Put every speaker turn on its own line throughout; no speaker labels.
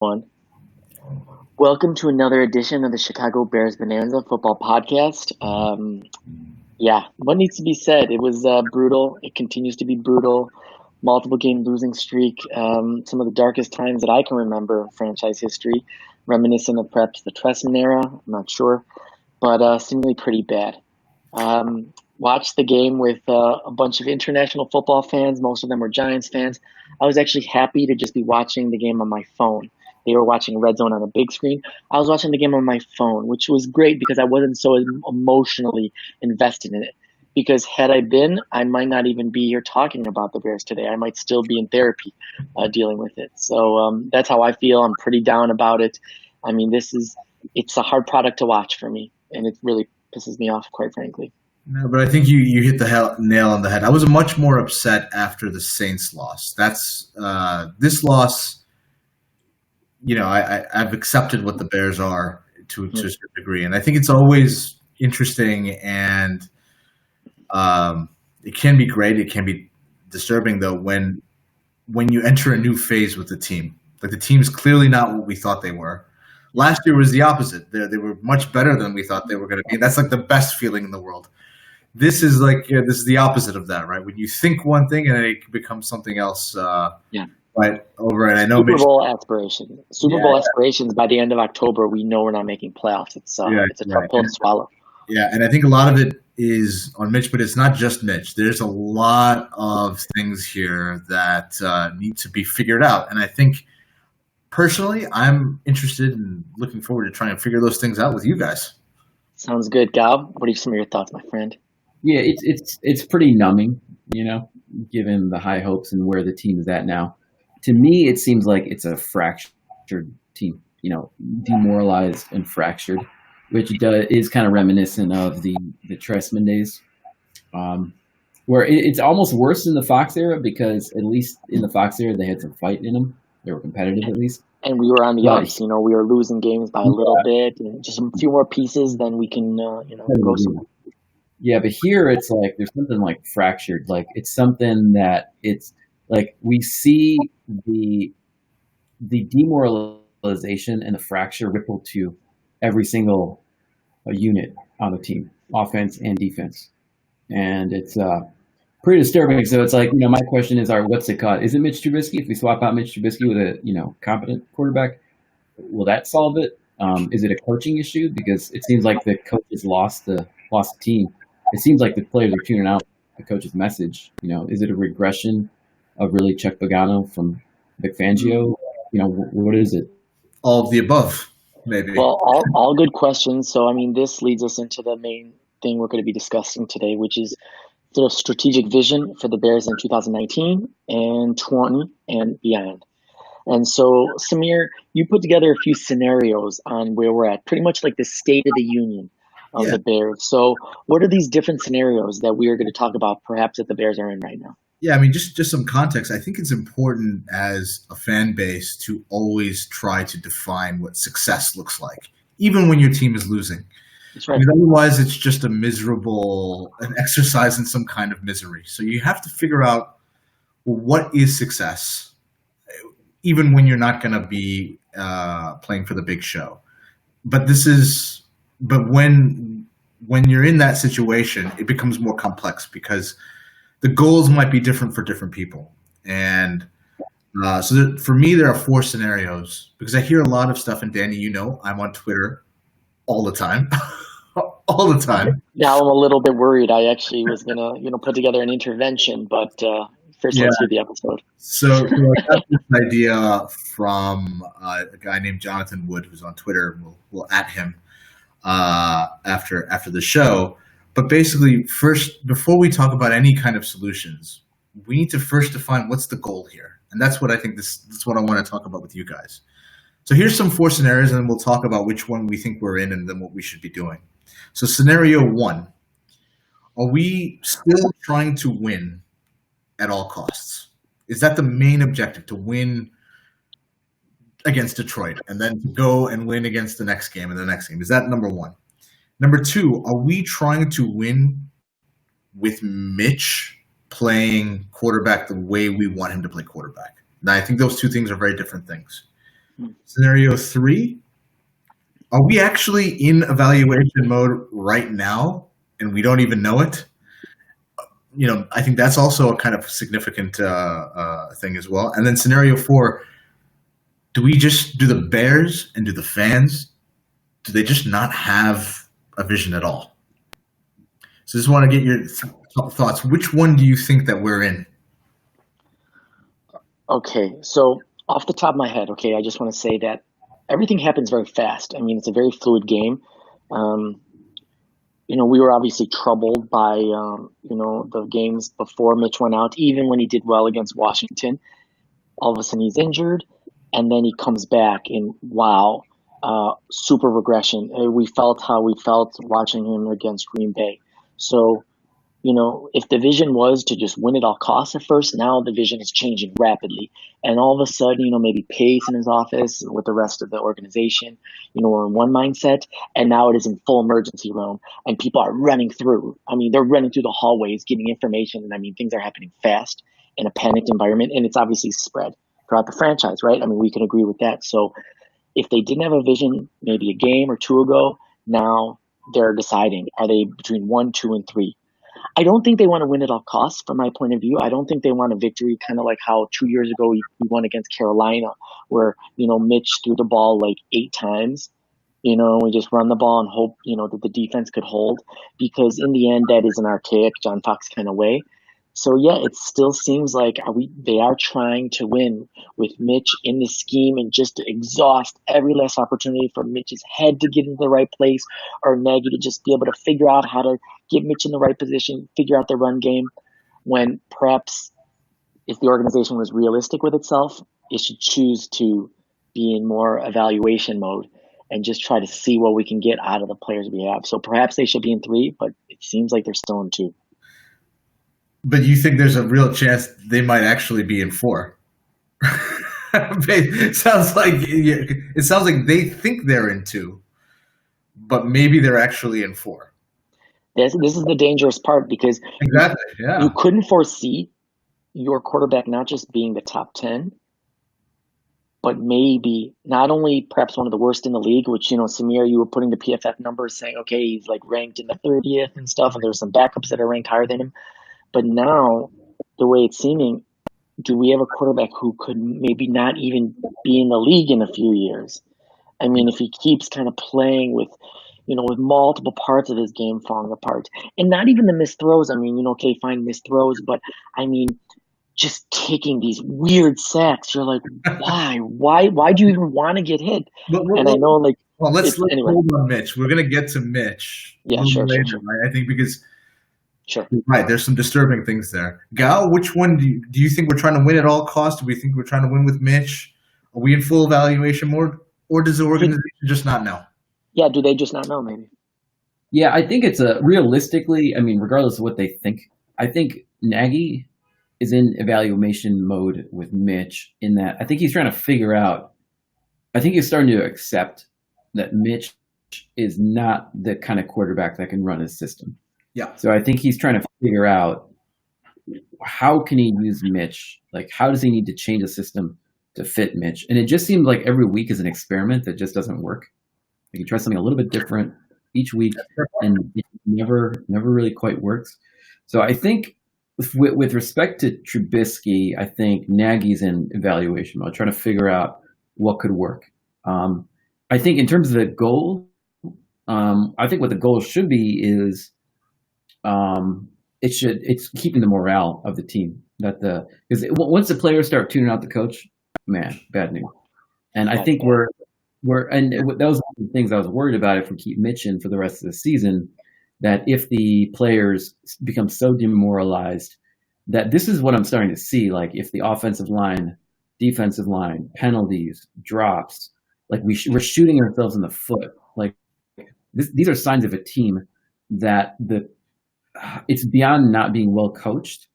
One. Welcome to another edition of the Chicago Bears Bonanza Football Podcast. Yeah, what needs to be said? It was brutal. It continues to be brutal. Multiple game losing streak. Some of the darkest times that I can remember in franchise history, reminiscent of perhaps the Trestman era. I'm not sure, but seemingly pretty bad. Watched the game with a bunch of international football fans. Most of them were Giants fans. I was actually happy to just be watching the game on my phone. They were watching Red Zone on a big screen. I was watching the game on my phone, which was great because I wasn't so emotionally invested in it. Because had I been, I might not even be here talking about the Bears today. I might still be in therapy dealing with it. So that's how I feel. I'm pretty down about it. I mean, it's a hard product to watch for me, and it really pisses me off, quite frankly.
No, but I think you hit the nail on the head. I was much more upset after the Saints loss. That's this loss. I've accepted what the Bears are to a certain degree, and I think it's always interesting, and it can be great. It can be disturbing though when you enter a new phase with the team. Like the team's clearly not what we thought they were. Last year was the opposite. They were much better than we thought they were going to be. That's like the best feeling in the world. This is this is the opposite of that, right? When you think one thing and then it becomes something else.
Yeah.
But over, and I know
Super Bowl aspirations. Super Bowl aspirations by the end of October, we know we're not making playoffs. It's a tough pill to swallow.
Yeah, and I think a lot of it is on Mitch, but it's not just Mitch. There's a lot of things here that need to be figured out, and I think personally, I'm interested and looking forward to trying to figure those things out with you guys.
Sounds good, Gal. What are some of your thoughts, my friend?
Yeah, it's pretty numbing, given the high hopes and where the team is at now. To me, it seems like it's a fractured team, demoralized and fractured, which is kind of reminiscent of the Trestman days, where it's almost worse in the Fox era because at least in the Fox era they had some fight in them. They were competitive at least.
And we were on the ice. We were losing games by a little bit, and just a few more pieces, then we can, go somewhere.
Yeah, but here it's like there's something like fractured. Like it's something that it's like we see the demoralization and the fracture ripple to every single unit on the team, offense and defense, and it's pretty disturbing. So it's like my question is, what's it caught? Is it Mitch Trubisky? If we swap out Mitch Trubisky with a competent quarterback, will that solve it? Is it a coaching issue? Because it seems like the coaches lost the team. It seems like the players are tuning out the coach's message. Is it a regression of really Chuck Pagano from Vic Fangio? What is it?
All of the above, maybe.
Well, all good questions. So, I mean, this leads us into the main thing we're going to be discussing today, which is the strategic vision for the Bears in 2019 and 20 and beyond. And so, Samir, you put together a few scenarios on where we're at, pretty much like the state of the union of the Bears. So what are these different scenarios that we are going to talk about perhaps that the Bears are in right now?
Yeah, I mean, just some context. I think it's important as a fan base to always try to define what success looks like, even when your team is losing.
That's right.
Because otherwise, it's just an exercise in some kind of misery. So you have to figure out, well, what is success, even when you're not going to be playing for the big show. But when you're in that situation, it becomes more complex because the goals might be different for different people. And for me, there are four scenarios because I hear a lot of stuff. And Danny, I'm on Twitter all the time, all the time.
Now I'm a little bit worried. I actually was gonna, put together an intervention, but first let's do the episode.
So I got this idea from a guy named Jonathan Wood, who's on Twitter. We'll at him after the show. But basically, first, before we talk about any kind of solutions, we need to first define what's the goal here. And that's what I think that's what I want to talk about with you guys. So here's some four scenarios, and then we'll talk about which one we think we're in and then what we should be doing. So scenario one, are we still trying to win at all costs? Is that the main objective, to win against Detroit and then to go and win against the next game and the next game? Is that number one? Number two, are we trying to win with Mitch playing quarterback the way we want him to play quarterback? Now, I think those two things are very different things. Scenario 3, are we actually in evaluation mode right now and we don't even know it? I think that's also a kind of significant thing as well. And then scenario 4, do the Bears and do the fans, do they just not have a vision at all? So just want to get your thoughts. Which one do you think that we're in?
Okay, so off the top of my head, I just want to say that everything happens very fast. I mean, it's a very fluid game. We were obviously troubled by, the games before Mitch went out, even when he did well against Washington. All of a sudden he's injured, and then he comes back and wow, super regression. We felt how we felt watching him against Green Bay. So, if the vision was to just win at all costs at first, now the vision is changing rapidly. And all of a sudden, maybe Pace in his office with the rest of the organization, we're in one mindset, and now it is in full emergency room, and people are running through. I mean, they're running through the hallways, getting information, and I mean, things are happening fast in a panicked environment, and it's obviously spread throughout the franchise, right? I mean, we can agree with that. So if they didn't have a vision maybe a game or two ago, now they're deciding, are they between 1, 2, and 3? I don't think they want to win at all costs from my point of view. I don't think they want a victory kind of like how 2 years ago we won against Carolina where, Mitch threw the ball like 8 times. We just run the ball and hope, that the defense could hold, because in the end, that is an archaic John Fox kind of way. So yeah, it still seems like they are trying to win with Mitch in the scheme and just to exhaust every last opportunity for Mitch's head to get into the right place, or Nagy to just be able to figure out how to get Mitch in the right position, figure out the run game, when perhaps if the organization was realistic with itself, it should choose to be in more evaluation mode and just try to see what we can get out of the players we have. So perhaps they should be in 3, but it seems like they're still in 2.
But you think there's a real chance they might actually be in 4? It sounds like they think they're in 2, but maybe they're actually in 4.
This is the dangerous part, because
exactly, yeah.
You couldn't foresee your quarterback not just being the top 10, but maybe not only perhaps one of the worst in the league, which, Samir, you were putting the PFF numbers saying, okay, he's like ranked in the 30th and stuff, and there's some backups that are ranked higher than him. But now, the way it's seeming, do we have a quarterback who could maybe not even be in the league in a few years? I mean, if he keeps kind of playing with, with multiple parts of his game falling apart, and not even the missed throws. I mean, okay, fine, missed throws, but I mean, just taking these weird sacks. You're like, why? Why do you even want to get hit? And I know, like,
well, let's hold on Mitch. We're gonna get to Mitch.
Yeah, sure.
Right? I think because.
Sure.
Right, there's some disturbing things there. Gal, which one do you think we're trying to win at all costs? Do we think we're trying to win with Mitch? Are we in full evaluation mode, or does the organization just not know?
Yeah, do they just not know, maybe?
Yeah, I think it's realistically, I mean, regardless of what they think, I think Nagy is in evaluation mode with Mitch, in that I think he's trying to figure out, I think he's starting to accept that Mitch is not the kind of quarterback that can run his system.
Yeah.
So I think he's trying to figure out, how can he use Mitch? Like, how does he need to change the system to fit Mitch? And it just seems like every week is an experiment that just doesn't work. Like, you try something a little bit different each week, and it never really quite works. So I think with respect to Trubisky, I think Nagy's in evaluation mode, trying to figure out what could work. I think in terms of the goal, I think what the goal should be is, it's keeping the morale of the team. Because once the players start tuning out the coach, man, bad news. And I think and that was one of the things I was worried about if we keep Mitch in for the rest of the season, that if the players become so demoralized, that this is what I'm starting to see. Like, if the offensive line, defensive line, penalties, drops, like we're shooting ourselves in the foot. Like, these are signs of a team that it's beyond not being well coached,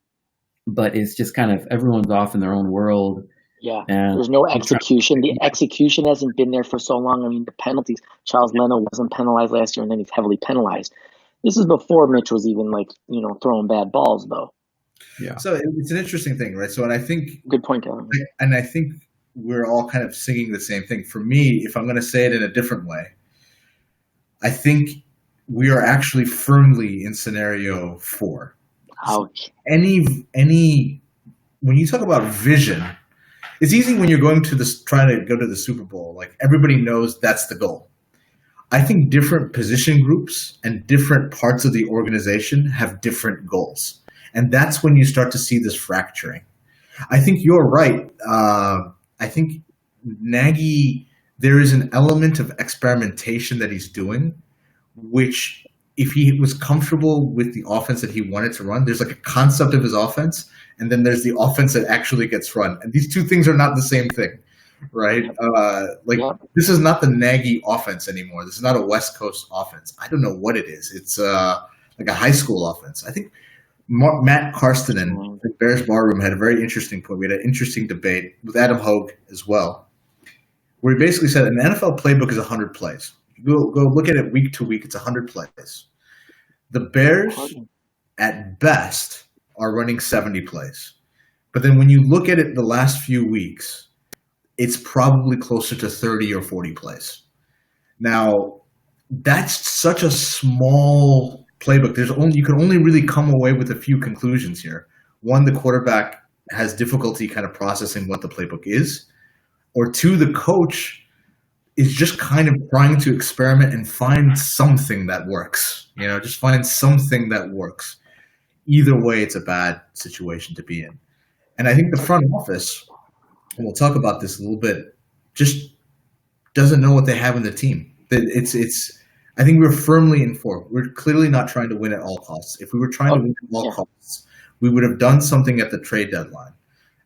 but it's just kind of everyone's off in their own world.
Yeah, and there's no execution. The execution hasn't been there for so long. I mean, the penalties. Charles Leno wasn't penalized last year, and then he's heavily penalized. This is before Mitch was even throwing bad balls, though.
Yeah. So it's an interesting thing, right? So, and I think
good point, Kevin.
And I think we're all kind of singing the same thing. For me, if I'm going to say it in a different way, I think we are actually firmly in scenario 4.
Ouch.
Any when you talk about vision, it's easy when you're going to this trying to go to the Super Bowl. Like everybody knows that's the goal. I think different position groups and different parts of the organization have different goals. And that's when you start to see this fracturing. I think you're right. I think Nagy, there is an element of experimentation that he's doing, which if he was comfortable with the offense that he wanted to run, there's like a concept of his offense, and then there's the offense that actually gets run. And these two things are not the same thing. Right? This is not the Nagy offense anymore. This is not a West Coast offense. I don't know what it is. It's like a high school offense. I think Matt Karstinen, the Bears Barroom, had a very interesting point. We had an interesting debate with Adam Hogue as well, where he basically said an NFL playbook is 100 plays. Go look at it week to week. It's 100 plays. The Bears, at best, are running 70 plays. But then when you look at it the last few weeks, it's probably closer to 30 or 40 plays. Now, that's such a small playbook. You can only really come away with a few conclusions here. One, the quarterback has difficulty kind of processing what the playbook is. Or two, the coach is just kind of trying to experiment and find something that works. Just find something that works. Either way, it's a bad situation to be in. And I think the front office, and we'll talk about this a little bit, just doesn't know what they have in the team. I think we're firmly in 4. We're clearly not trying to win at all costs. If we were trying to win at all costs, we would have done something at the trade deadline,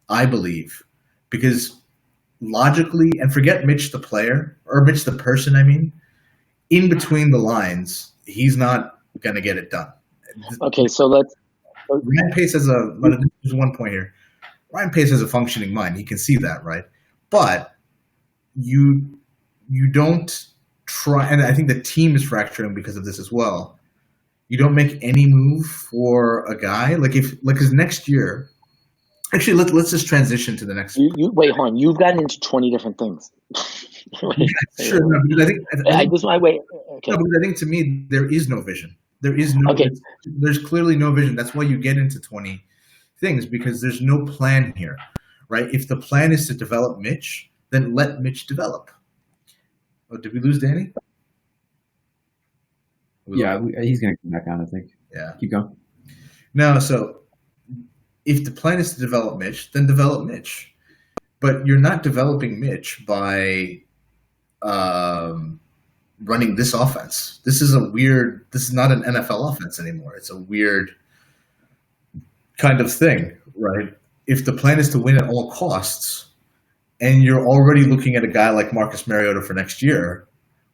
I believe, because logically, and forget Mitch the player, or Mitch the person, in between the lines, he's not going to get it done.
Okay, so let's...
Ryan Pace has there's one point here. Ryan Pace has a functioning mind. He can see that, right? But you don't try, and I think the team is fracturing because of this as well. You don't make any move for a guy because next year. Actually, let's just transition to the next.
Wait, hold on. You've gotten into 20 different things.
Sure, no, because I think
this is my way. Okay.
No, because I think to me there is no vision. There is no. Okay. There's clearly no vision. That's why you get into 20 things, because there's no plan here, right? If the plan is to develop Mitch, then let Mitch develop. Oh, did we lose Danny?
Yeah, he's going to come back on, I think.
Yeah.
Keep going.
No, so if the plan is to develop Mitch, then develop Mitch. But you're not developing Mitch by running this offense. This is not an NFL offense anymore. It's a weird kind of thing, right? If the plan is to win at all costs, and you're already looking at a guy like Marcus Mariota for next year,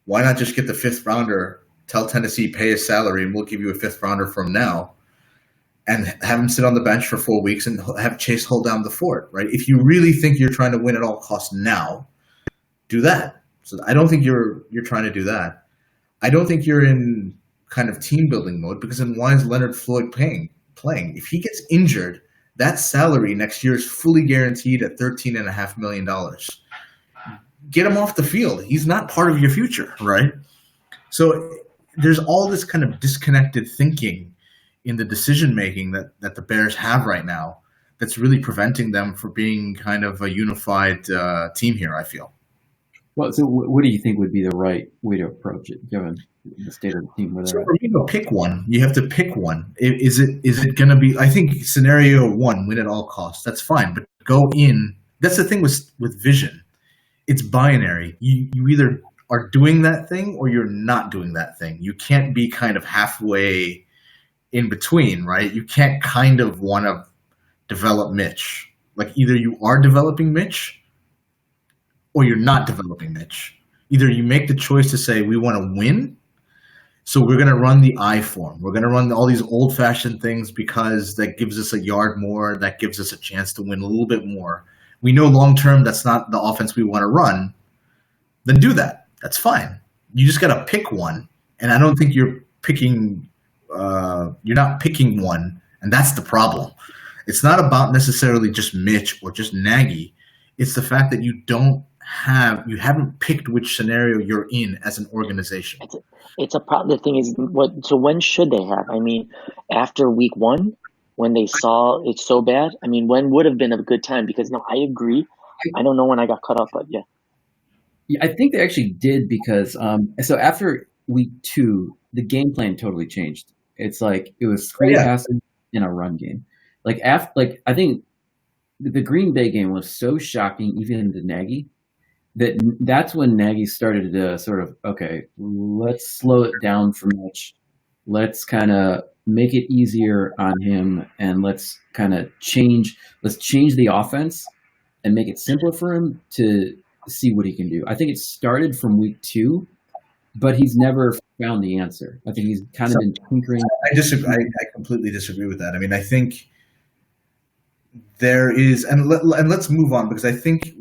why not just get the 5th rounder, tell Tennessee, pay his salary, and we'll give you a 5th rounder from now, and have him sit on the bench for 4 weeks and have Chase hold down the fort, right? If you really think you're trying to win at all costs now, do that. So I don't think you're trying to do that. I don't think you're in kind of team building mode, because then why is Leonard Floyd playing? If he gets injured, that salary next year is fully guaranteed at $13.5 million. Get him off the field. He's not part of your future, right? So there's all this kind of disconnected thinking in the decision-making that the Bears have right now that's really preventing them from being kind of a unified team here, I feel.
Well, so what do you think would be the right way to approach it, given the state of the team?
So for me to pick one, you have to pick one. Is it going to be? I think scenario 1, win at all costs. That's fine, but go in. That's the thing with vision. It's binary. You either are doing that thing or you're not doing that thing. You can't be kind of halfway in between, right? You can't kind of want to develop Mitch. Like either you are developing Mitch or you're not developing Mitch. Either you make the choice to say we want to win, so we're going to run the I form. We're going to run all these old-fashioned things because that gives us a yard more, that gives us a chance to win a little bit more. We know long-term that's not the offense we want to run. Then do that. That's fine. You just got to pick one, and I don't think you're picking you're not picking one, and that's the problem. It's not about necessarily just Mitch or just Nagy. It's the fact that you haven't picked which scenario you're in as an organization.
It's a problem. The thing is, so when should they have? I mean, after week 1, when they saw it's so bad. I mean, when would have been a good time? Because no, I agree. I don't know when I got cut off, but yeah.
Yeah, I think they actually did because so after week 2, the game plan totally changed. It's like it was screen passing in a run game. Like I think the Green Bay game was so shocking, even to Nagy, that's when Nagy started to sort of, okay, let's slow it down for Mitch. Let's kind of make it easier on him, and let's change the offense and make it simpler for him to see what he can do. I think it started from week 2, but he's never found the answer. I think he's kind of been tinkering.
I disagree. I completely disagree with that. I mean, I think there is, and let's move on, because I think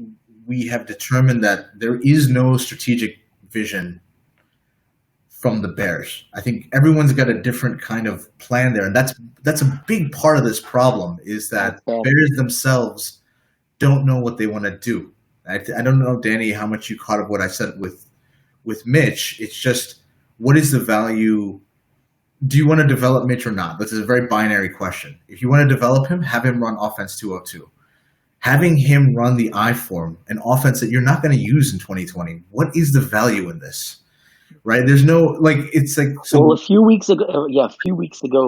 we have determined that there is no strategic vision from the Bears. I think everyone's got a different kind of plan there, and that's a big part of this problem, is that Bears themselves don't know what they want to do. I don't know, Danny, how much you caught of what I said with Mitch. It's just, what is the value? Do you want to develop Mitch or not? This is a very binary question. If you want to develop him, have him run offense 202. Having him run the I form, an offense that you're not going to use in 2020, what is the value in this? Right? There's no, it's like. So,
well, a few weeks ago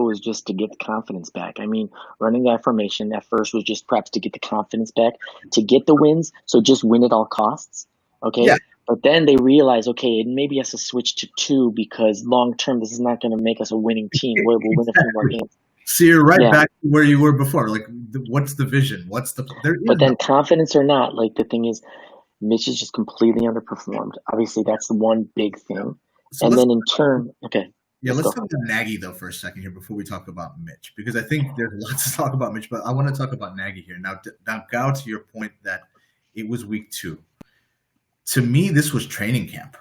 was just to get the confidence back. I mean, running that formation at first was just perhaps to get the confidence back, to get the wins. So just win at all costs. Okay. Yeah. But then they realize, okay, it maybe has to switch to 2, because long term, this is not going to make us a winning team. We'll win a few more games.
So you're right back to where you were before. Like, what's the vision?
But then confidence or not, like, the thing is, Mitch is just completely underperformed. Obviously, that's the one big thing. So and then in turn, okay.
Yeah, let's talk about Nagy, though, for a second here before we talk about Mitch, because I think there's lots to talk about Mitch, but I want to talk about Nagy here. Now, Gao, to your point that it was week 2. To me, this was training camp.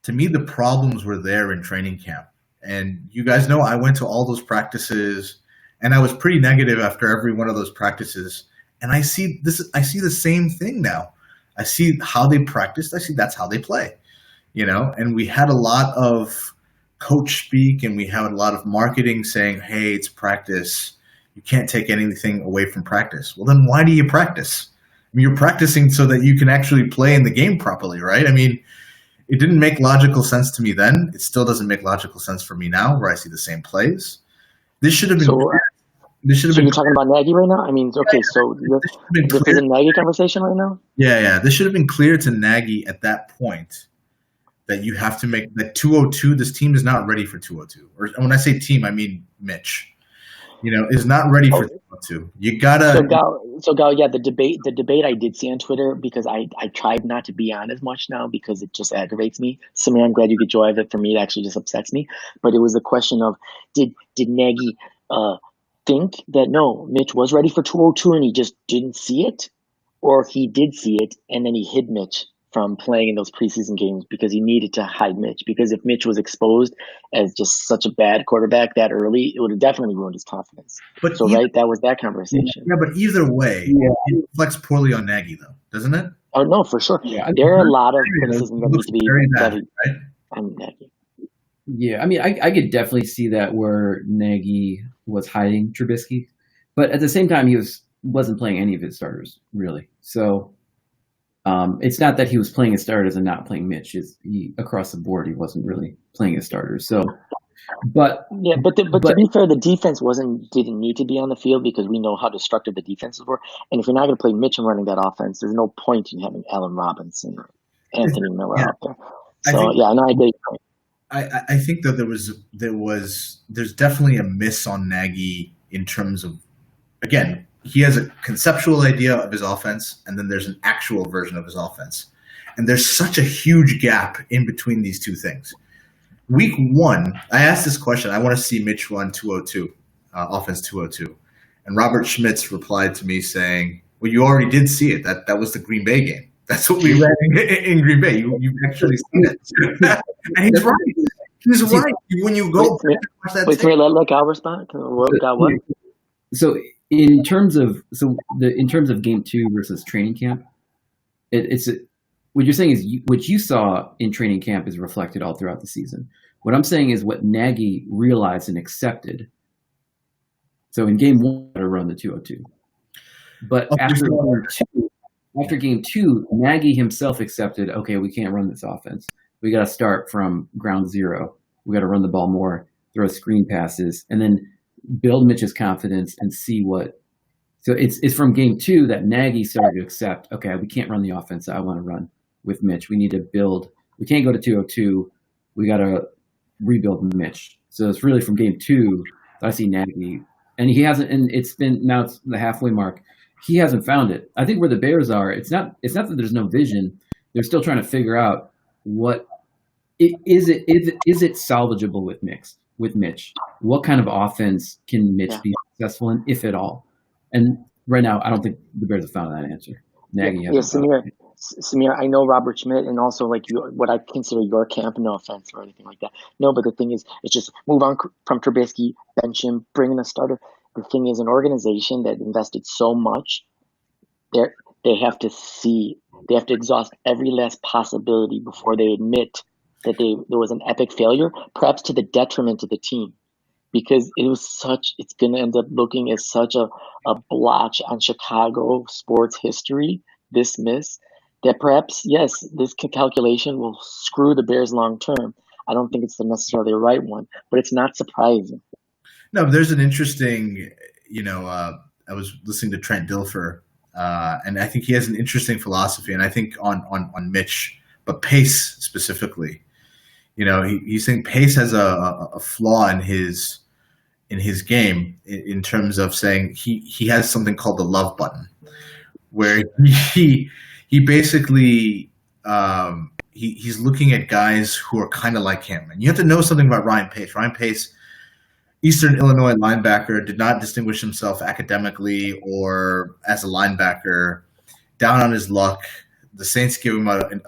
To me, the problems were there in training camp. And you guys know I went to all those practices, and I was pretty negative after every one of those practices. And I see the same thing now. I see how they practiced. I see that's how they play, and we had a lot of coach speak, and we had a lot of marketing saying, hey, it's practice. You can't take anything away from practice. Well, then why do you practice? I mean, you're practicing so that you can actually play in the game properly, right? I mean, it didn't make logical sense to me then. It still doesn't make logical sense for me now, where I see the same plays. This should have been.
So you're talking about Nagy right now? I mean, okay, so this is a Nagy conversation right now?
Yeah. This should have been clear to Nagy at that point that you have to make that 202. This team is not ready for 202. Or when I say team, I mean Mitch. Is not ready for 202. You gotta.
So Gal, yeah, the debate I did see on Twitter, because I tried not to be on as much now because it just aggravates me. Samir, I'm glad you get joy of it. For me, it actually just upsets me. But it was a question of, did Nagy think that no, Mitch was ready for 202 and he just didn't see it, or he did see it and then he hid Mitch from playing in those preseason games because he needed to hide Mitch? Because if Mitch was exposed as just such a bad quarterback that early, it would have definitely ruined his confidence. But that was that conversation.
Yeah, but either way, it reflects poorly on Nagy, though, doesn't it?
Oh no, for sure. Yeah, there are a lot of criticisms that need to be studied on Nagy.
Yeah, I mean, I could definitely see that where Nagy was hiding Trubisky, but at the same time, he wasn't playing any of his starters really. So it's not that he was playing his starters and not playing Mitch. Across the board, he wasn't really playing his starters. So, but
to be fair, the defense didn't need to be on the field because we know how destructive the defenses were. And if you're not going to play Mitch and running that offense, there's no point in having Allen Robinson or Anthony Miller out there. So I agree.
I think that there's definitely a miss on Nagy in terms of, again, he has a conceptual idea of his offense, and then there's an actual version of his offense. And there's such a huge gap in between these two things. Week 1, I asked this question. I want to see Mitch run 202, offense 202. And Robert Schmitz replied to me saying, well, you already did see it. That was the Green Bay game. That's what we ran in Green Bay. You've actually seen it. And he's right. He's right. When you go
let Gal respond. What?
So in terms of game 2 versus training camp, what you're saying is what you saw in training camp is reflected all throughout the season. What I'm saying is what Nagy realized and accepted. So in game 1, to run the 2-0-2, but after game two, Nagy himself accepted, okay, we can't run this offense. We got to start from ground zero. We got to run the ball more, throw screen passes, and then build Mitch's confidence and see what. So it's from game 2 that Nagy started to accept, okay, we can't run the offense I want to run with Mitch. We need to build. We can't go to 2-0-2. We got to rebuild Mitch. So it's really from game 2 that I see Nagy, and he hasn't. And it's the halfway mark. He hasn't found it. I think where the Bears are, it's not that there's no vision. They're still trying to figure out what is it salvageable with Mitch? What kind of offense can Mitch be successful in, if at all? And right now, I don't think the Bears have found that answer. Nagy hasn't.
Samir, I know Robert Schmidt and also like what I consider your camp, no offense or anything like that. No, but the thing is, it's just move on from Trubisky, bench him, bring in a starter. The thing is, an organization that invested so much, they have to exhaust every last possibility before they admit that there was an epic failure, perhaps to the detriment of the team. Because it's going to end up looking as such a blotch on Chicago sports history, this miss, that perhaps, yes, this calculation will screw the Bears long term. I don't think it's necessarily the right one, but it's not surprising.
No, but there's an interesting, I was listening to Trent Dilfer, and I think he has an interesting philosophy, and I think on Mitch, but Pace specifically. He's saying Pace has a flaw in his game in terms of saying he has something called the love button, where he basically he's looking at guys who are kind of like him. And you have to know something about Ryan Pace. Ryan Pace, Eastern Illinois linebacker, did not distinguish himself academically or as a linebacker. Down on his luck. The Saints give him an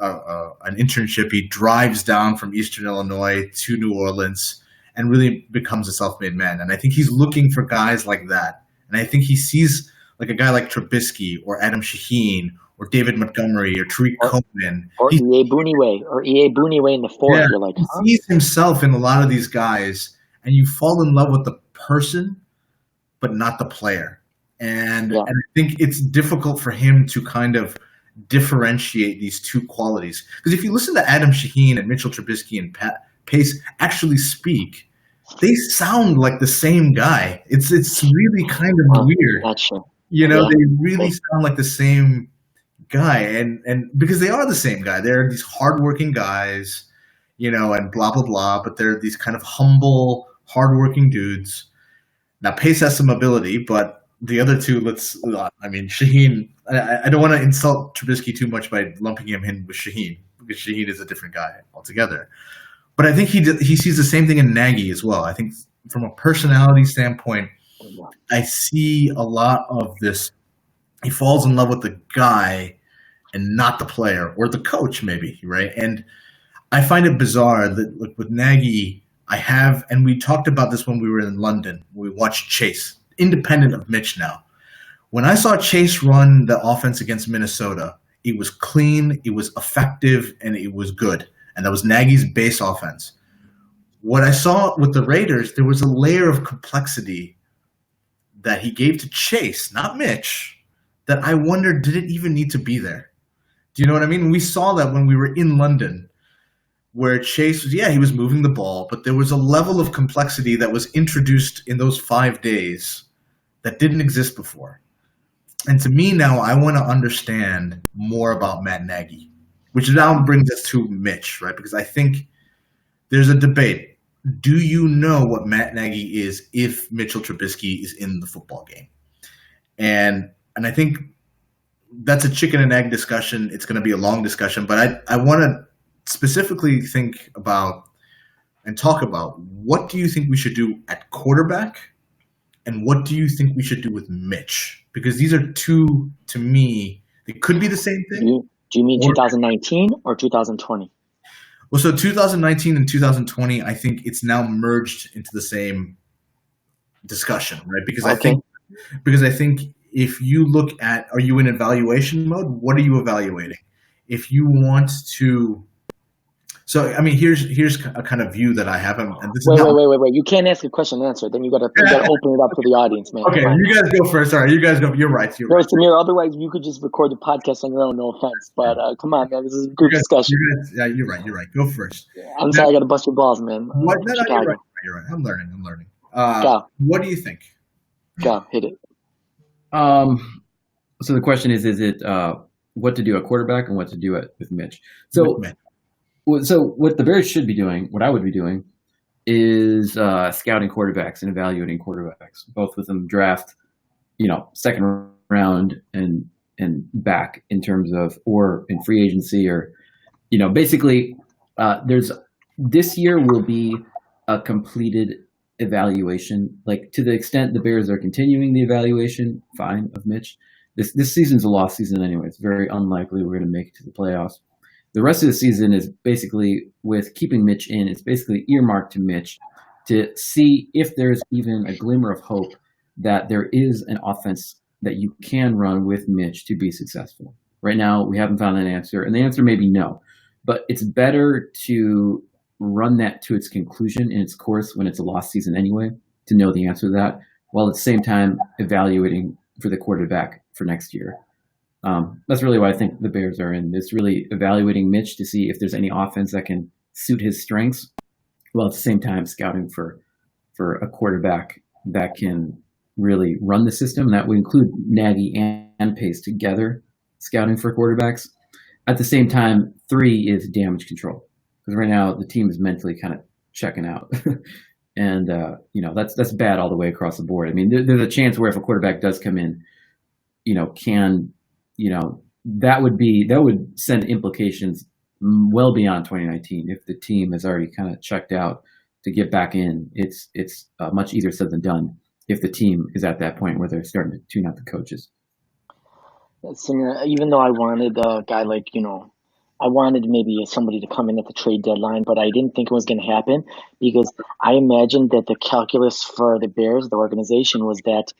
internship. He drives down from Eastern Illinois to New Orleans and really becomes a self-made man. And I think he's looking for guys like that. And I think he sees like a guy like Trubisky or Adam Shaheen or David Montgomery or Tariq Coleman.
Or E.A. Booneway in the fourth. Yeah, you're like, huh?
He sees himself in a lot of these guys, and you fall in love with the person, but not the player. And I think it's difficult for him to kind of differentiate these two qualities. Because if you listen to Adam Shaheen and Mitchell Trubisky and Pace actually speak, they sound like the same guy. It's really kind of weird.
Gotcha.
They really sound like the same guy, and because they are the same guy. They're these hardworking guys, and blah blah blah. But they're these kind of humble, hardworking dudes. Now Pace has some ability, but the other two, Shaheen. I don't want to insult Trubisky too much by lumping him in with Shaheen, because Shaheen is a different guy altogether. But I think he sees the same thing in Nagy as well. I think from a personality standpoint, I see a lot of this. He falls in love with the guy and not the player or the coach, maybe, right? And I find it bizarre that with Nagy, and we talked about this when we were in London. We watched Chase, independent of Mitch now. When I saw Chase run the offense against Minnesota, it was clean, it was effective, and it was good. And that was Nagy's base offense. What I saw with the Raiders, there was a layer of complexity that he gave to Chase, not Mitch, that I wondered, did it even need to be there? Do you know what I mean? We saw that when we were in London, where Chase he was moving the ball, but there was a level of complexity that was introduced in those 5 days that didn't exist before. And to me now, I want to understand more about Matt Nagy, which now brings us to Mitch, right? Because I think there's a debate. Do you know what Matt Nagy is if Mitchell Trubisky is in the football game? And I think that's a chicken and egg discussion. It's going to be a long discussion, but I want to specifically think about and talk about, what do you think we should do at quarterback, and what do you think we should do with Mitch? Because these are two, to me, they could be the same thing.
Do you mean 2019 or 2020?
Well, so 2019 and 2020, I think it's now merged into the same discussion, right? Because I think if you look at, are you in evaluation mode? What are you evaluating? if you want to. So, I mean, here's a kind of view that I have, and this is
Wait. You can't ask a question and answer. Then you gotta open it up to the audience, man.
Okay, you guys go first. All right, you guys go. You're right.
Samir, otherwise you could just record the podcast on your own. No offense, but come on, man. This is a good discussion.
Yeah, you're right. Go first.
I'm sorry, I gotta bust your balls, man.
What? No, you're right. I'm learning. What do you think?
Go, hit it.
So the question is it what to do at quarterback and what to do with Mitch? So what the Bears should be doing, what I would be doing, is scouting quarterbacks and evaluating quarterbacks, both with them draft, second round and back in terms of, or in free agency, or basically this year will be a completed evaluation. Like, to the extent the Bears are continuing the evaluation, fine, of Mitch. This season's a lost season anyway. It's very unlikely we're going to make it to the playoffs. The rest of the season is basically, with keeping Mitch in, it's basically earmarked to Mitch to see if there's even a glimmer of hope that there is an offense that you can run with Mitch to be successful. Right now, we haven't found an answer, and the answer may be no. But it's better to run that to its conclusion in its course when it's a lost season anyway, to know the answer to that, while at the same time evaluating for the quarterback for next year. That's really why I think the Bears are in. It's really evaluating Mitch to see if there's any offense that can suit his strengths, while at the same time scouting for a quarterback that can really run the system. That would include Nagy and Pace together, scouting for quarterbacks. At the same time, 3 is damage control, because right now the team is mentally kind of checking out. And that's bad all the way across the board. I mean, there's a chance where if a quarterback does come in, that would send implications well beyond 2019. If the team has already kind of checked out, to get back in, it's much easier said than done if the team is at that point where they're starting to tune out the coaches.
Even though I wanted a guy like, I wanted maybe somebody to come in at the trade deadline, but I didn't think it was going to happen, because I imagined that the calculus for the Bears, the organization, was that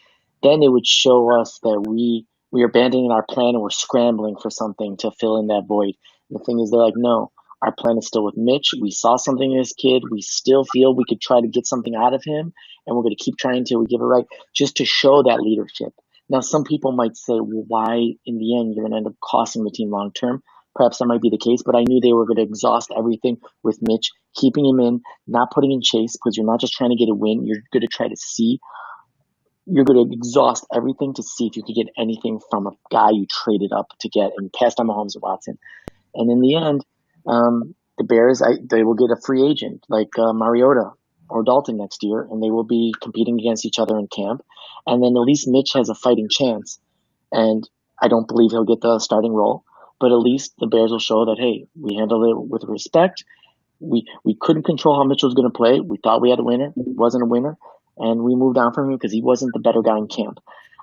then it would show us that we are abandoning our plan and we're scrambling for something to fill in that void. The thing is, they're like, no, our plan is still with Mitch. We saw something in this kid. We still feel we could try to get something out of him, and we're going to keep trying till we give it right, just to show that leadership. Now, some people might say, well, why in the end you're going to end up costing the team long term? Perhaps that might be the case, but I knew they were going to exhaust everything with Mitch, keeping him in, not putting in Chase, because you're not just trying to get a win. You're going to try to see. You're going to exhaust everything to see if you could get anything from a guy you traded up to get and passed on Mahomes and Watson. And in the end, the Bears, they will get a free agent like Mariota or Dalton next year, and they will be competing against each other in camp. And then at least Mitch has a fighting chance. And I don't believe he'll get the starting role, but at least the Bears will show that, hey, we handled it with respect. We couldn't control how Mitch was going to play. We thought we had a winner. He wasn't a winner. And we moved on from him because he wasn't the better guy in camp.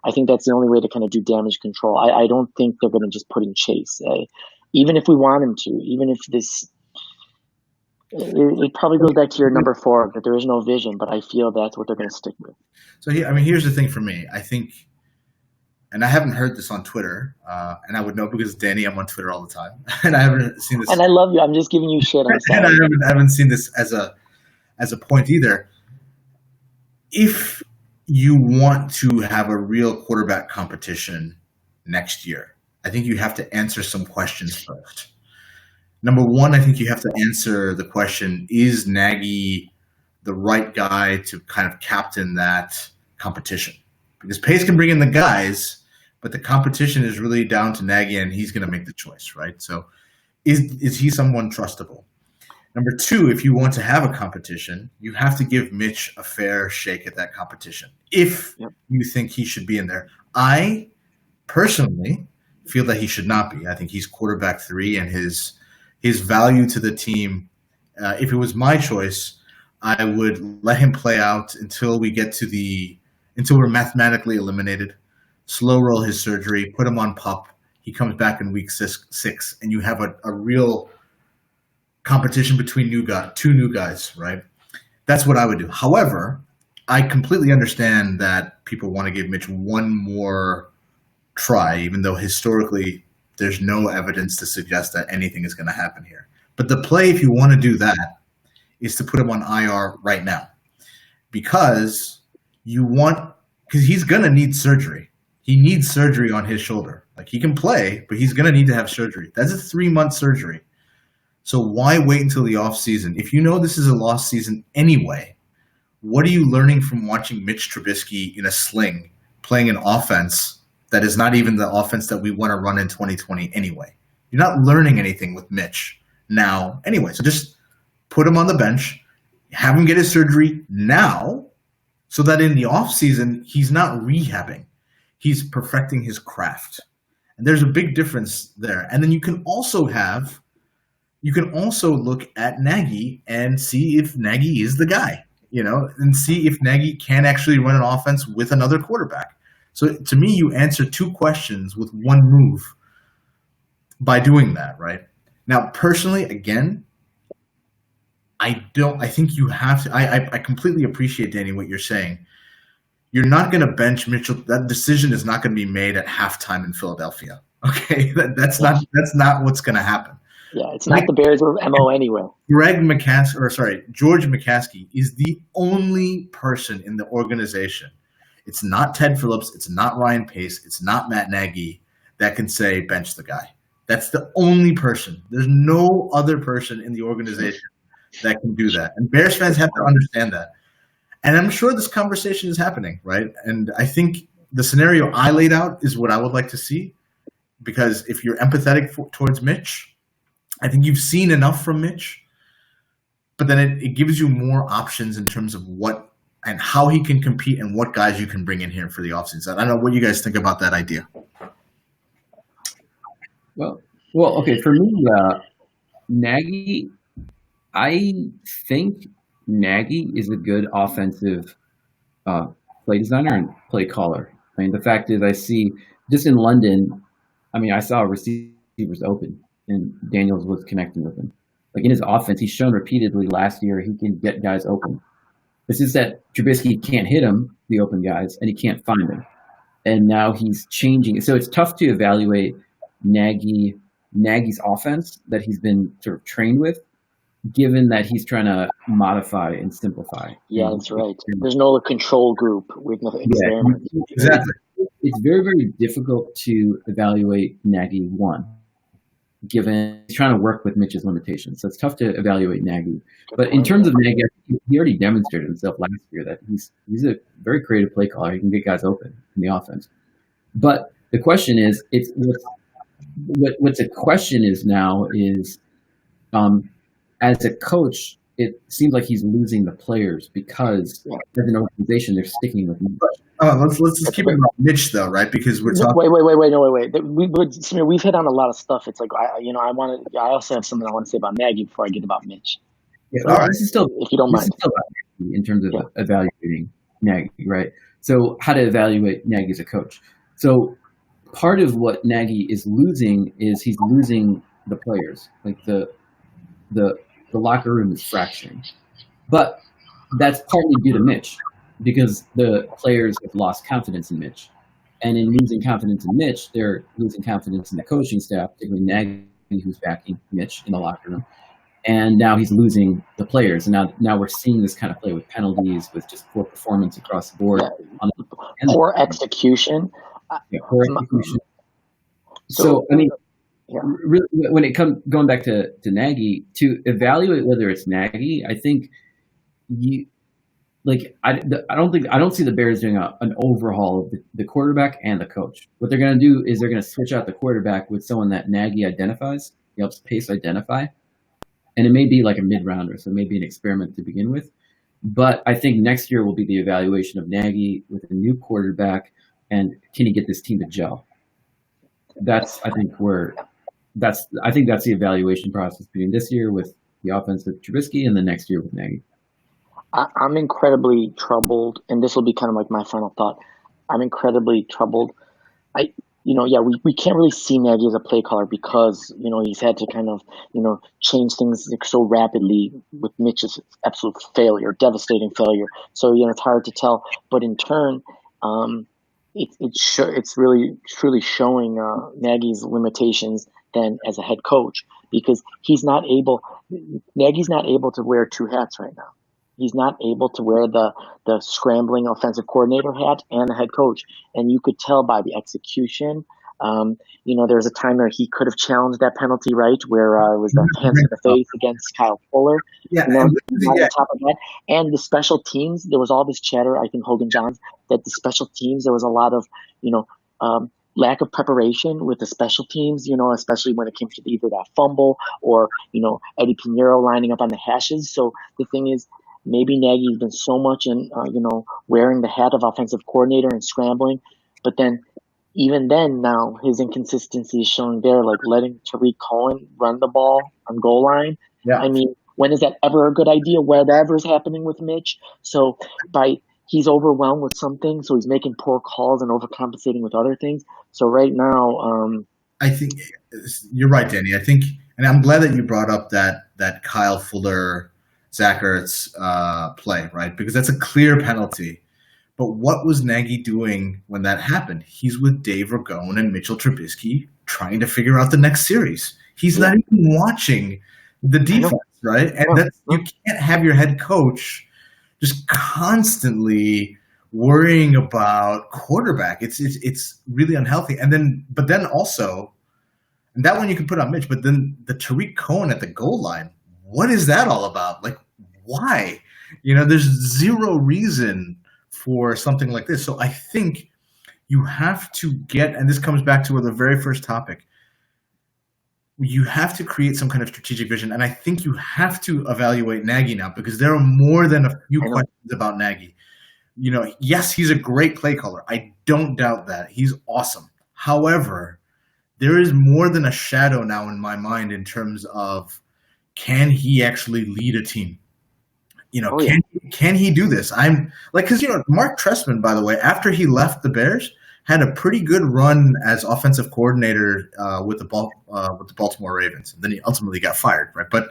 I think that's the only way to kind of do damage control. I don't think they're going to just put in Chase. Even if we want him to, even if this, it probably goes back to your number 4, that there is no vision, but I feel that's what they're going to stick with.
So, here's the thing for me. I think, and I haven't heard this on Twitter, and I would know because, Danny, I'm on Twitter all the time, and I haven't seen this.
And I love you. I'm just giving you shit. I'm sorry.
And I haven't seen this as a point either. If you want to have a real quarterback competition next year, I think you have to answer some questions first. Number 1, I think you have to answer the question, is Nagy the right guy to kind of captain that competition? Because Pace can bring in the guys, but the competition is really down to Nagy, and he's going to make the choice, right? So is he someone trustable? Number 2, if you want to have a competition, you have to give Mitch a fair shake at that competition if you think he should be in there. I personally feel that he should not be. I think he's quarterback 3, and his value to the team, if it was my choice, I would let him play out until we get to until we're mathematically eliminated, slow roll his surgery, put him on PUP. He comes back in week 6, and you have a real competition between two new guys, right? That's what I would do. However, I completely understand that people want to give Mitch one more try, even though historically There's no evidence to suggest that anything is going to happen here. But the play, if you want to do that, is to put him on IR right now, because he's going to need surgery. He needs surgery on his shoulder. Like, he can play, but he's going to need to have surgery. That's a 3-month surgery. So why wait until the off season? If you know this is a lost season anyway, what are you learning from watching Mitch Trubisky in a sling playing an offense that is not even the offense that we want to run in 2020 anyway? You're not learning anything with Mitch now anyway. So just put him on the bench, have him get his surgery now, so that in the off season he's not rehabbing. He's perfecting his craft. And there's a big difference there. And then you can also look at Nagy and see if Nagy is the guy, and see if Nagy can actually run an offense with another quarterback. So to me, you answer 2 questions with 1 move by doing that, right? Now, personally, again, I think you have to. I completely appreciate, Danny, what you're saying. You're not going to bench Mitchell. That decision is not going to be made at halftime in Philadelphia. Okay, that's not what's going to happen.
Yeah, it's not the Bears' MO anyway.
George McCaskey is the only person in the organization. It's not Ted Phillips. It's not Ryan Pace. It's not Matt Nagy that can say bench the guy. That's the only person. There's no other person in the organization that can do that. And Bears fans have to understand that. And I'm sure this conversation is happening, right? And I think the scenario I laid out is what I would like to see, because if you're empathetic towards Mitch, I think you've seen enough from Mitch, but then it gives you more options in terms of what and how he can compete and what guys you can bring in here for the offseason. I don't know what you guys think about that idea.
Well, okay. For me, Nagy, I think Nagy is a good offensive play designer and play caller. I mean, the fact is, I see just in London, I saw receivers open and Daniels was connecting with him. Like, in his offense, he's shown repeatedly last year he can get guys open. It's just that Trubisky can't hit him, the open guys, and he can't find them. And now he's changing. So it's tough to evaluate Nagy's offense that he's been sort of trained with, given that he's trying to modify and simplify.
Yeah, that's right. There's no control group with no experiments.
Yeah, exactly.
It's very, very difficult to evaluate Nagy, given he's trying to work with Mitch's limitations. So it's tough to evaluate Nagy. But in terms of Nagy, he already demonstrated himself last year that he's a very creative play caller. He can get guys open in the offense. But the question is, what's a question is now is, as a coach, it seems like he's losing the players because as an organization, they're sticking with him.
Let's just keep it about Mitch, though, right? Because we're talking.
Wait. We've hit on a lot of stuff. It's like I also have something I want to say about Nagy before I get about Mitch.
Yeah, all right. This is still,
if you don't mind,
still in terms of evaluating Nagy, right? So how to evaluate Nagy as a coach? So part of what Nagy is losing is he's losing the players, like the locker room is fracturing. But that's partly due to Mitch, because the players have lost confidence in Mitch. And in losing confidence in Mitch, they're losing confidence in the coaching staff, particularly Nagy, who's backing Mitch in the locker room. And now he's losing the players. And now we're seeing this kind of play with penalties, with just poor performance across the board.
Poor execution.
Poor execution. So really, when it comes going back to Nagy, to evaluate whether it's Nagy, I think I don't see the Bears doing an overhaul of the quarterback and the coach. What they're going to do is they're going to switch out the quarterback with someone that Nagy identifies, he helps Pace identify, and it may be like a mid-rounder, so it may be an experiment to begin with. But I think next year will be the evaluation of Nagy with a new quarterback, and can he get this team to gel? I think that's the evaluation process between this year with the offense with Trubisky and the next year with Nagy.
I'm incredibly troubled, and this will be kind of like my final thought. I'm incredibly troubled. We can't really see Nagy as a play caller because, he's had to kind of, change things so rapidly with Mitch's absolute failure, devastating failure. So, it's hard to tell. But in turn, it's really truly showing Nagy's limitations then as a head coach, because Nagy's not able to wear two hats right now. He's not able to wear the scrambling offensive coordinator hat and the head coach, and you could tell by the execution. There was a time where he could have challenged that penalty, right, where it was the hands to the face against Kyle Fuller.
Yeah,
Not on top of that, and the special teams. There was all this chatter, I think, Hogan Johns, that the special teams, there was a lot of lack of preparation with the special teams. Especially when it came to either that fumble or Eddie Pinheiro lining up on the hashes. So the thing is, maybe Nagy's been so much in wearing the hat of offensive coordinator and scrambling, but then. Even then, now his inconsistency is showing there, like letting Tariq Cohen run the ball on goal line.
Yeah.
I mean, when is that ever a good idea? Whatever's happening with Mitch. So he's overwhelmed with something, so he's making poor calls and overcompensating with other things. So right now,
I think you're right, Danny. I think, and I'm glad that you brought up that Kyle Fuller, Zach Ertz play, right? Because that's a clear penalty. But what was Nagy doing when that happened? He's with Dave Ragone and Mitchell Trubisky trying to figure out the next series. He's not even watching the defense, right? And you can't have your head coach just constantly worrying about quarterback. It's really unhealthy. But then also, and that one you can put on Mitch, but then the Tariq Cohen at the goal line, what is that all about? Like, why? There's zero reason for something like this. So I think you have to and this comes back to the very first topic, you have to create some kind of strategic vision. And I think you have to evaluate Nagy now, because there are more than a few questions about Nagy. Yes, he's a great play caller. I don't doubt that. He's awesome. However, there is more than a shadow now in my mind in terms of, can he actually lead a team? Can he do this? I'm like, because Mark Trestman, by the way, after he left the Bears, had a pretty good run as offensive coordinator with the Baltimore Ravens. And then he ultimately got fired, right? But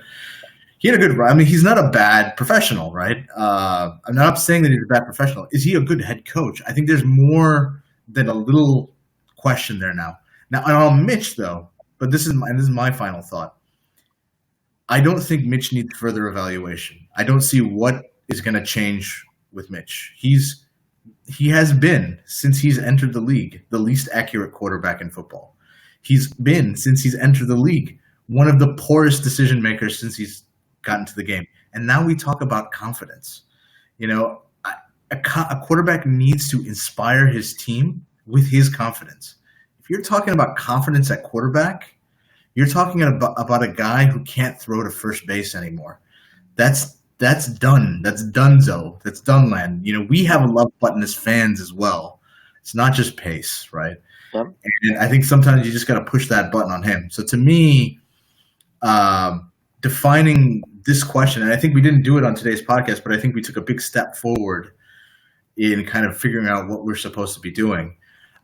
he had a good run. I mean, he's not a bad professional, right? I'm not saying that he's a bad professional. Is he a good head coach? I think there's more than a little question there now. Now, on Mitch, though, but this is my final thought. I don't think Mitch needs further evaluation. I don't see what is going to change with Mitch. He has been, since he's entered the league, the least accurate quarterback in football. He's been, since he's entered the league, one of the poorest decision makers since he's gotten to the game. And now we talk about confidence. A quarterback needs to inspire his team with his confidence. If you're talking about confidence at quarterback, you're talking about a guy who can't throw to first base anymore. That's done. That's donezo. That's Dunland. We have a love button as fans as well. It's not just pace, right?
Yep.
And I think sometimes you just got to push that button on him. So to me, defining this question, and I think we didn't do it on today's podcast, but I think we took a big step forward in kind of figuring out what we're supposed to be doing.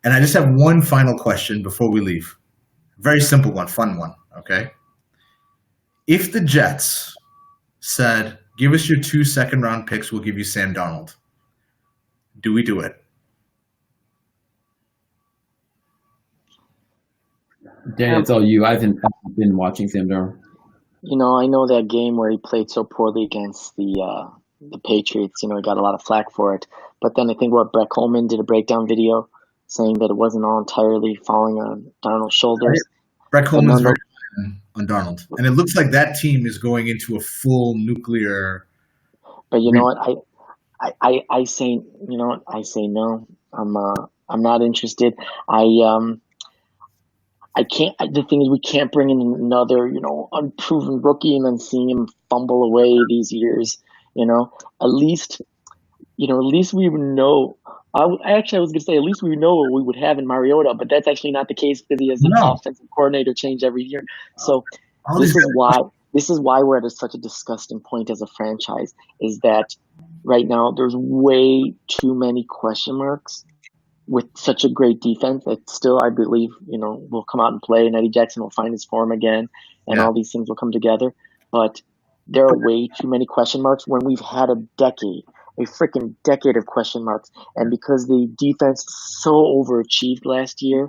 And I just have one final question before we leave. Very simple one, fun one, okay? If the Jets said, give us your 2 second-round picks, we'll give you Sam Darnold, do we do it?
Dan, it's all you. I haven't been watching Sam Darnold.
I know that game where he played so poorly against the Patriots, he got a lot of flack for it. But then I think Brett Coleman did a breakdown video saying that it wasn't all entirely falling on Darnold's shoulders.
Brett Coleman's very on Darnold. And it looks like that team is going into a full nuclear.
But you know what? I say no. I'm not interested. I can't. The thing is, we can't bring in another, unproven rookie and then see him fumble away these years. At least we would know. I was going to say, at least we know what we would have in Mariota, but that's actually not the case because he has an offensive coordinator change every year. So this is why we're at such a disgusting point as a franchise, is that right now there's way too many question marks with such a great defense that still, I believe, will come out and play, and Eddie Jackson will find his form again, and all these things will come together. But there are way too many question marks when we've had a decade a freaking decade of question marks. And because the defense so overachieved last year,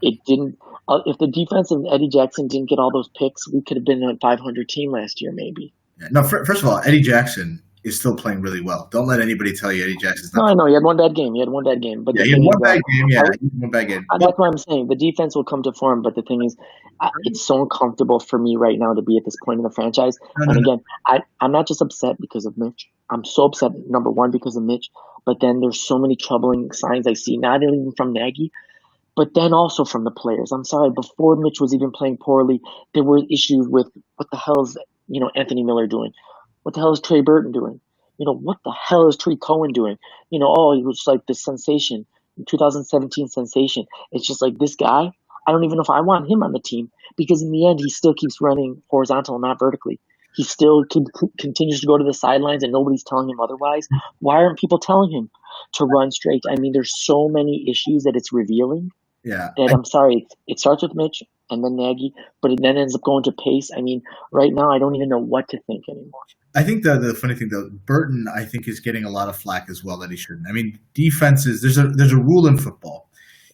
it didn't. If the defense and Eddie Jackson didn't get all those picks, we could have been a 500 team last year, maybe.
Yeah. No, first of all, Eddie Jackson is still playing really well. Don't let anybody tell you Eddie Jackson's not.
No, I know he had one bad game. But
he had one bad game. Yeah, he had one bad game.
That's what I'm saying. The defense will come to form, but the thing is, it's so uncomfortable for me right now to be at this point in the franchise. Again, I'm not just upset because of Mitch. I'm so upset, number one, because of Mitch. But then there's so many troubling signs I see, not even from Nagy, but then also from the players. I'm sorry, before Mitch was even playing poorly, there were issues with what the hell is Anthony Miller doing? What the hell is Trey Burton doing? What the hell is Trey Cohen doing? He was like this sensation, 2017 sensation. It's just like this guy, I don't even know if I want him on the team because in the end, he still keeps running horizontal, not vertically. He still continues to go to the sidelines and nobody's telling him otherwise. Why aren't people telling him to run straight? I mean, there's so many issues that it's revealing.
Yeah.
That I'm sorry, it starts with Mitch and then Nagy, but it then ends up going to Pace. I mean, right now, I don't even know what to think anymore.
I think the funny thing though, Burton, I think, is getting a lot of flack as well that he shouldn't. I mean, defenses. There's a rule in football.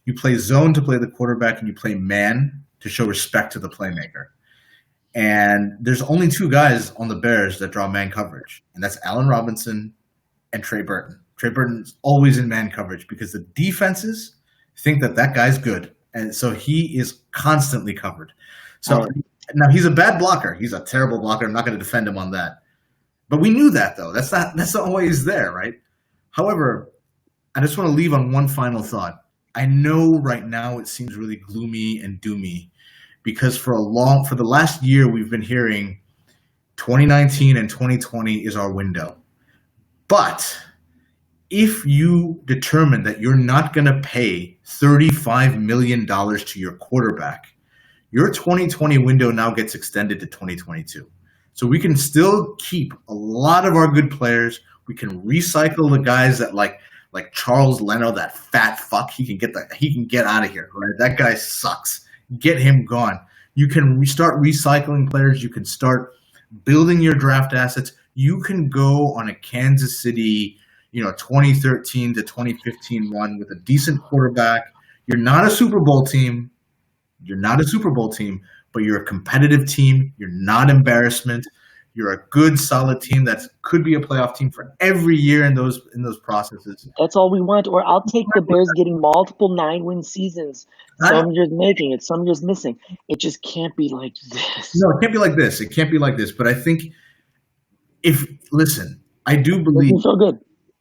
You play zone to play the quarterback, and you play man to show respect to the playmaker. And there's only two guys on the Bears that draw man coverage, and that's Allen Robinson and Trey Burton. Trey Burton's always in man coverage because the defenses think that guy's good, and so he is constantly covered. So now he's a bad blocker. He's a terrible blocker. I'm not going to defend him on that. But we knew that, though. That's not always there, right? However, I just want to leave on one final thought. I know right now it seems really gloomy and doomy because for the last year we've been hearing 2019 and 2020 is our window. But if you determine that you're not going to pay $35 million to your quarterback, your 2020 window now gets extended to 2022. So we can still keep a lot of our good players. We can recycle the guys that like Charles Leno, that fat fuck. He can get out of here, right? That guy sucks. Get him gone. You can start recycling players. You can start building your draft assets. You can go on a Kansas City, 2013 to 2015 run with a decent quarterback. You're not a Super Bowl team. But you're a competitive team. You're not embarrassment. You're a good, solid team that could be a playoff team for every year in those processes.
That's all we want. Or I'll take the Bears getting multiple 9-win seasons. Some years making it, some years missing. It just can't be like this.
No, it can't be like this. It can't be like this. But I think I do believe.
So good.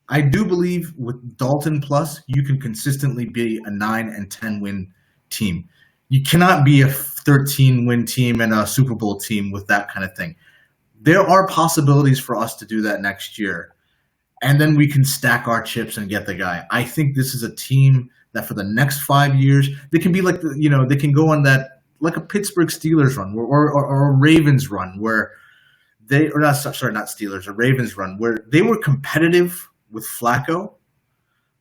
I do believe with Dalton plus, you can consistently be a 9 and 10 win team. You cannot be a 13-win team and a Super Bowl team with that kind of thing. There are possibilities for us to do that next year, and then we can stack our chips and get the guy. I think this is a team that for the next 5 years, they can be like, they can go on that, like a Pittsburgh Steelers run or a Ravens run where a Ravens run where they were competitive with Flacco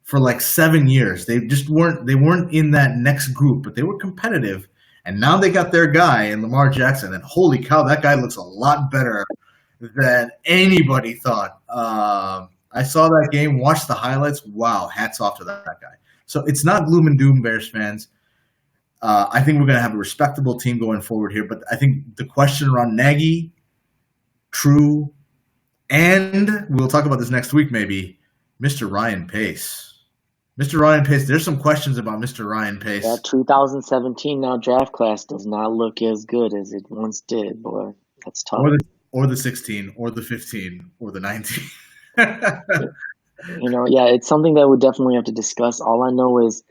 for like 7 years. They weren't in that next group, but they were competitive. And now they got their guy in Lamar Jackson, and holy cow, that guy looks a lot better than anybody thought. I saw that game, watched the highlights. Wow, hats off to that guy. So it's not gloom and doom, Bears fans. I think we're going to have a respectable team going forward here. But I think the question around Nagy, true, and we'll talk about this next week maybe, Mr. Ryan Pace. Mr. Ryan Pace, there's some questions about Mr. Ryan Pace.
That 2017 now draft class does not look as good as it once did, boy. That's tough.
Or the 16, or the 15, or the 19.
It's something that we definitely have to discuss. All I know is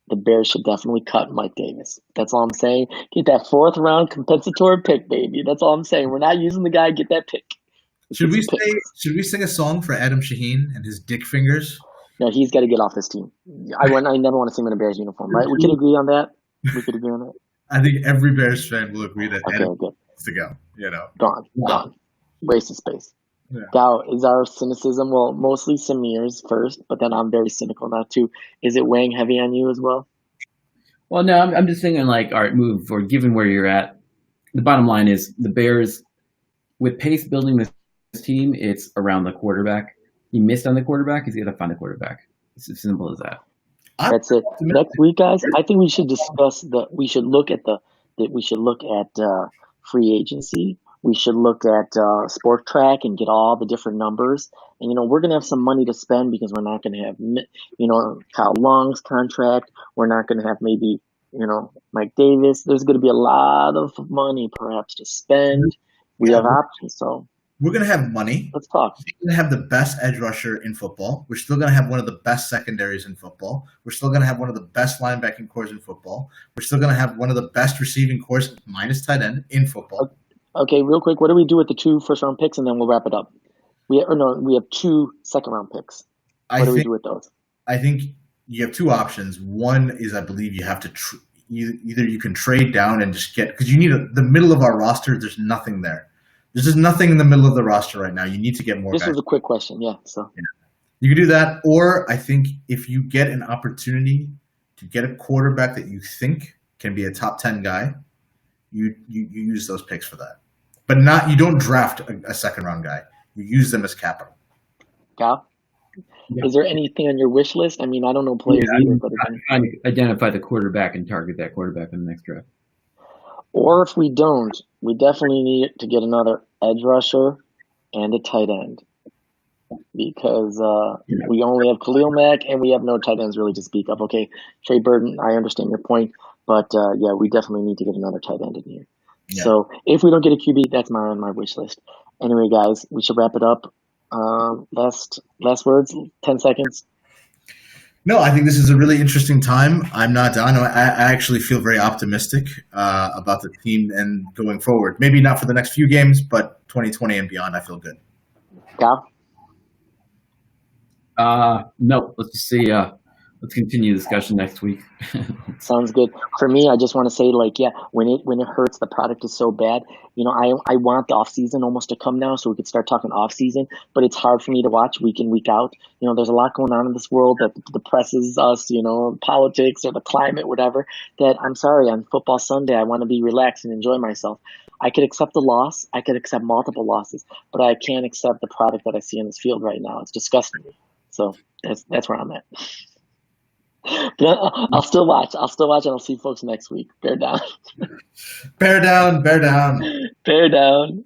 the Bears should definitely cut Mike Davis. That's all I'm saying. Get that 4th round compensatory pick, baby. That's all I'm saying. We're not using the guy. Get that pick.
Should we sing a song for Adam Shaheen and his dick fingers?
No, he's got to get off this team. I never want to see him in a Bears uniform, right? We can agree on that.
I think every Bears fan will agree that Adam needs to go.
Gone. Waste of space.
Yeah.
Now, is our cynicism, well, mostly Samir's first, but then I'm very cynical now too. Is it weighing heavy on you as well?
Well, no, I'm just thinking all right, move forward, given where you're at. The bottom line is the Bears, with Pace building this team, it's around the quarterback. He missed on the quarterback. He's got to find a quarterback. It's as simple as that.
That's it. Next week, guys, I think we should discuss we should look at free agency. We should look at Sport Track and get all the different numbers. And, we're going to have some money to spend because we're not going to have, Kyle Long's contract. We're not going to have maybe, Mike Davis. There's going to be a lot of money perhaps to spend. We have options. So
we're going to have money.
Let's talk.
We're going to have the best edge rusher in football. We're still going to have one of the best secondaries in football. We're still going to have one of the best linebacking cores in football. We're still going to have one of the best receiving cores minus tight end in football.
Okay, real quick, what do we do with the 2 first-round picks, and then we'll wrap it up? We have 2 second-round picks. What do we do with those?
I think you have 2 options. One is, I believe, you have to either you can trade down and just get – because you need the middle of our roster, there's nothing there. There's just nothing in the middle of the roster right now. You need to get more guys.
This was a quick question, yeah. So
you can do that, or I think if you get an opportunity to get a quarterback that you think can be a top 10 guy, you use those picks for that. But you don't draft a second-round guy. You use them as capital.
Cal? Yeah. Is there anything on your wish list? I mean, I don't know players either. But
identify the quarterback and target that quarterback in the next draft.
Or if we don't, we definitely need to get another edge rusher and a tight end. Because we only have Khalil Mack and we have no tight ends really to speak of. Okay, Trey Burton, I understand your point. But, we definitely need to get another tight end in here. Yeah. So if we don't get a QB, that's on my wish list. Anyway, guys, we should wrap it up. Last words, 10 seconds.
No, I think this is a really interesting time. I'm not done. I actually feel very optimistic about the team and going forward. Maybe not for the next few games, but 2020 and beyond, I feel good.
Cal?
No, let's just see. Let's continue the discussion next week.
Sounds good. For me, I just want to say, when it hurts, the product is so bad. I want the off season almost to come now so we could start talking off season, but it's hard for me to watch week in, week out. There's a lot going on in this world that depresses us, politics or the climate, whatever, that I'm sorry, on football Sunday, I want to be relaxed and enjoy myself. I could accept the loss. I could accept multiple losses, but I can't accept the product that I see in this field right now. It's disgusting me. So that's where I'm at. But I'll still watch. And I'll see folks next week. Bear down.
Bear down. Bear down.
Bear down.